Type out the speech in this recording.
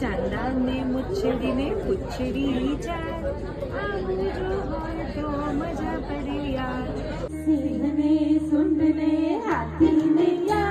ચાંદાને મૂછડીને પૂછડી જાય આવું જો હોય તો મજા પડે યાર સિંહને સૂંઢને હાથીને યાર